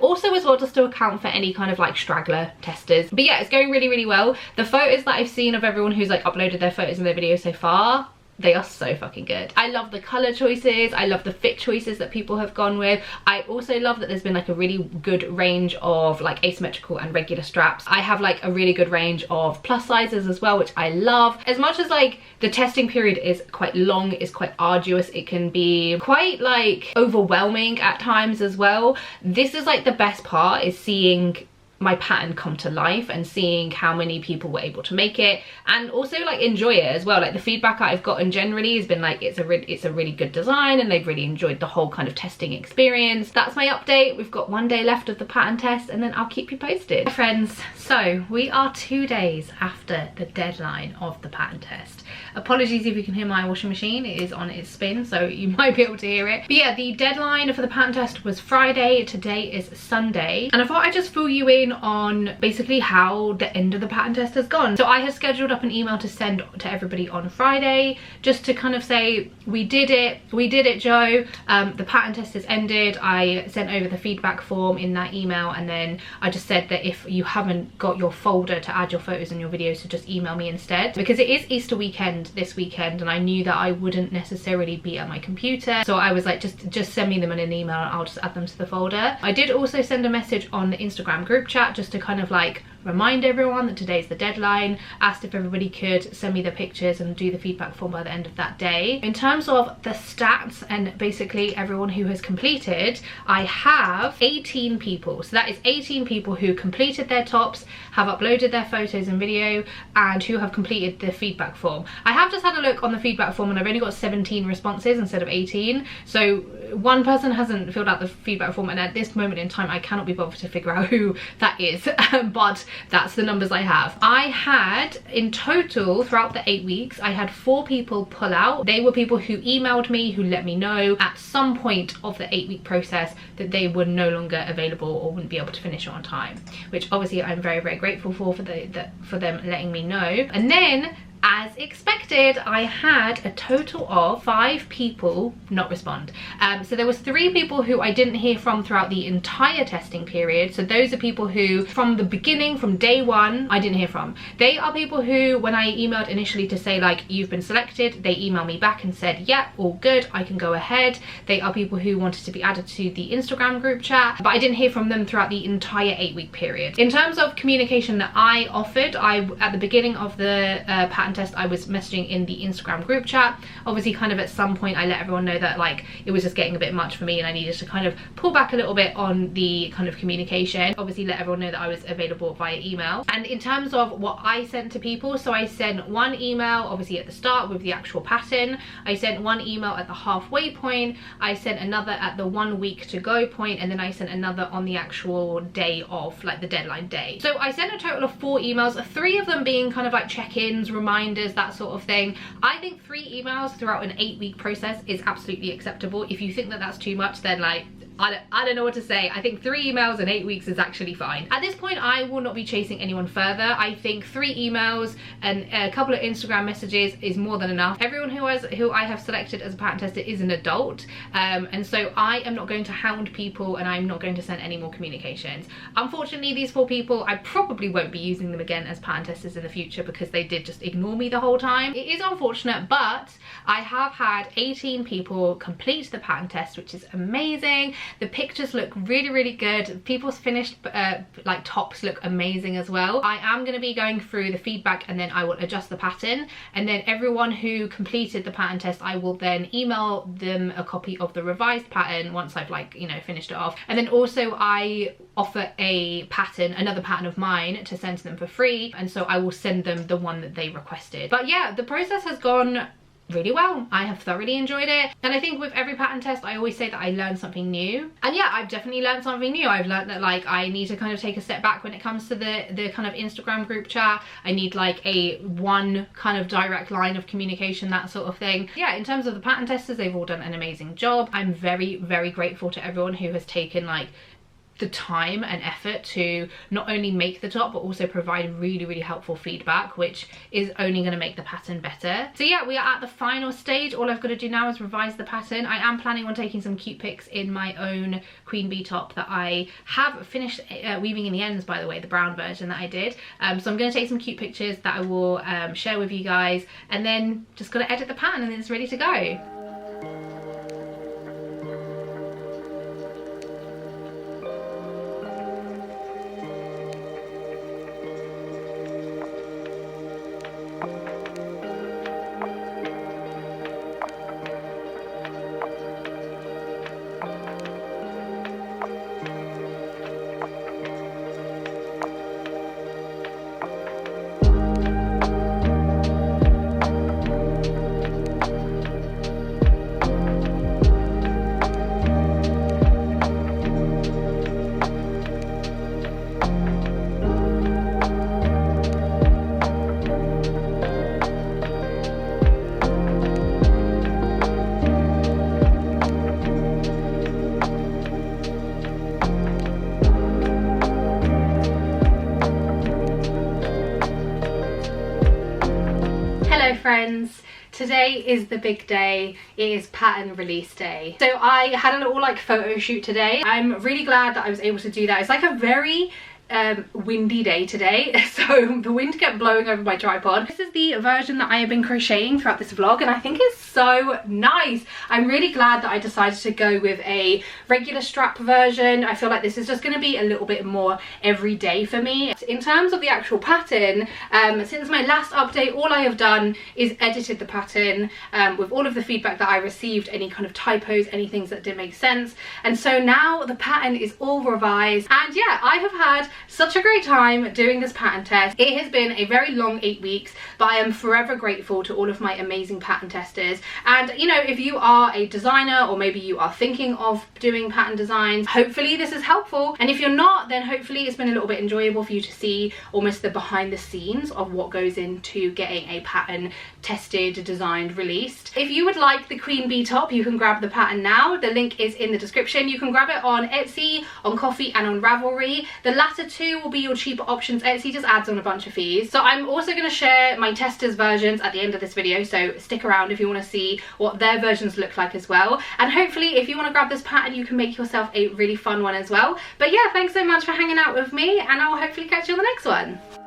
also as well just to account for any kind of like straggler testers. But yeah, it's going really, really well. The photos that I've seen of everyone who's like uploaded their photos and their videos so far, they are so fucking good. I love the color choices, I love the fit choices that people have gone with. I also love that there's been like a really good range of like asymmetrical and regular straps. I have like a really good range of plus sizes as well, which I love. As much as like the testing period is quite long, is quite arduous, it can be quite like overwhelming at times as well. This is like the best part, is seeing my pattern come to life and seeing how many people were able to make it, and also like enjoy it as well. Like the feedback I've gotten generally has been like it's a really good design, and they've really enjoyed the whole kind of testing experience. That's my update. We've got 1 day left of the pattern test, and then I'll keep you posted. Hi friends, so we are 2 days after the deadline of the pattern test. Apologies if you can hear my washing machine, it is on its spin, so you might be able to hear it. But yeah, the deadline for the pattern test was Friday, today is Sunday, and I thought I'd just fill you in in on basically how the end of the pattern test has gone. So I have scheduled up an email to send to everybody on Friday, just to kind of say, we did it, Joe. The pattern test has ended. I sent over the feedback form in that email, and then I just said that if you haven't got your folder to add your photos and your videos, to just email me instead, because it is Easter weekend this weekend, and I knew that I wouldn't necessarily be at my computer, so I was like, just send me them in an email and I'll just add them to the folder. I did also send a message on the Instagram group chat just to kind of like remind everyone that today's the deadline, asked if everybody could send me the pictures and do the feedback form by the end of that day. In terms of the stats and basically everyone who has completed, I have 18 people. So that is 18 people who completed their tops, have uploaded their photos and video, and who have completed the feedback form. I have just had a look on the feedback form and I've only got 17 responses instead of 18. So one person hasn't filled out the feedback form, and at this moment in time I cannot be bothered to figure out who that is. But that's the numbers I have. I had, in total, throughout the 8 weeks, I had 4 people pull out. They were people who emailed me, who let me know at some point of the 8-week process that they were no longer available or wouldn't be able to finish it on time, which obviously I'm very, very grateful for them letting me know. And then, as expected, I had a total of 5 people not respond. So there was 3 people who I didn't hear from throughout the entire testing period. So those are people who from the beginning, from day one, I didn't hear from. They are people who, when I emailed initially to say like, you've been selected, they emailed me back and said, yeah, all good, I can go ahead. They are people who wanted to be added to the Instagram group chat, but I didn't hear from them throughout the entire 8-week period. In terms of communication that I offered, at the beginning of the pattern test, I was messaging in the Instagram group chat. Obviously, kind of at some point I let everyone know that like it was just getting a bit much for me and I needed to kind of pull back a little bit on the kind of communication. Obviously let everyone know that I was available via email. And in terms of what I sent to people, so I sent one email obviously at the start with the actual pattern, I sent one email at the halfway point, I sent another at the 1 week to go point, and then I sent another on the actual day of like the deadline day. So I sent a total of 4 emails, 3 of them being kind of like check-ins, reminders, that sort of thing. I think 3 emails throughout an 8-week process is absolutely acceptable. If you think that that's too much, then like I don't know what to say. I think 3 emails in 8 weeks is actually fine. At this point, I will not be chasing anyone further. I think 3 emails and a couple of Instagram messages is more than enough. Everyone who I have selected as a pattern tester is an adult, and so I am not going to hound people and I'm not going to send any more communications. Unfortunately, these 4 people, I probably won't be using them again as pattern testers in the future because they did just ignore me the whole time. It is unfortunate, but I have had 18 people complete the pattern test, which is amazing. The pictures look really, really good. People's finished like tops look amazing as well. I am going to be going through the feedback and then I will adjust the pattern, and then everyone who completed the pattern test, I will then email them a copy of the revised pattern once I've like, you know, finished it off. And then also I offer a pattern, another pattern of mine, to send to them for free, and so I will send them the one that they requested. But yeah, the process has gone really well. I have thoroughly enjoyed it, and I think with every pattern test I always say that I learn something new, and yeah, I've definitely learned something new. I've learned that like I need to kind of take a step back when it comes to the kind of Instagram group chat. I need like one kind of direct line of communication, that sort of thing. Yeah, in terms of the pattern testers, they've all done an amazing job. I'm very, very grateful to everyone who has taken like the time and effort to not only make the top but also provide really, really helpful feedback, which is only going to make the pattern better. So yeah, we are at the final stage. All I've got to do now is revise the pattern. I am planning on taking some cute pics in my own queen bee top that I have finished weaving in the ends, by the way, the brown version that I did. So I'm going to take some cute pictures that I will share with you guys, and then just got to edit the pattern and it's ready to go. friends. Today is the big day. It is pattern release day. So I had a little like photo shoot today. I'm really glad that I was able to do that. It's like a very windy day today, so the wind kept blowing over my tripod. This is the version that I have been crocheting throughout this vlog, and I think it's so nice. I'm really glad that I decided to go with a regular strap version. I feel like this is just going to be a little bit more everyday for me. In terms of the actual pattern, since my last update, all I have done is edited the pattern with all of the feedback that I received, any kind of typos, any things that didn't make sense, and so now the pattern is all revised. And yeah, I have had such a great time doing this pattern test. It has been a very long 8 weeks, but I am forever grateful to all of my amazing pattern testers. And you know, if you are a designer, or maybe you are thinking of doing pattern designs, hopefully this is helpful. And if you're not, then hopefully it's been a little bit enjoyable for you to see almost the behind the scenes of what goes into getting a pattern tested, designed, released. If you would like the queen bee top, you can grab the pattern now. The link is in the description. You can grab it on Etsy, on Coffee, and on Ravelry. The latter two will be your cheaper options. Etsy just adds on a bunch of fees. So I'm also going to share my testers versions at the end of this video, so stick around if you want to see what their versions look like as well. And hopefully if you want to grab this pattern, you can make yourself a really fun one as well. But yeah, thanks so much for hanging out with me, and I'll hopefully catch you on the next one.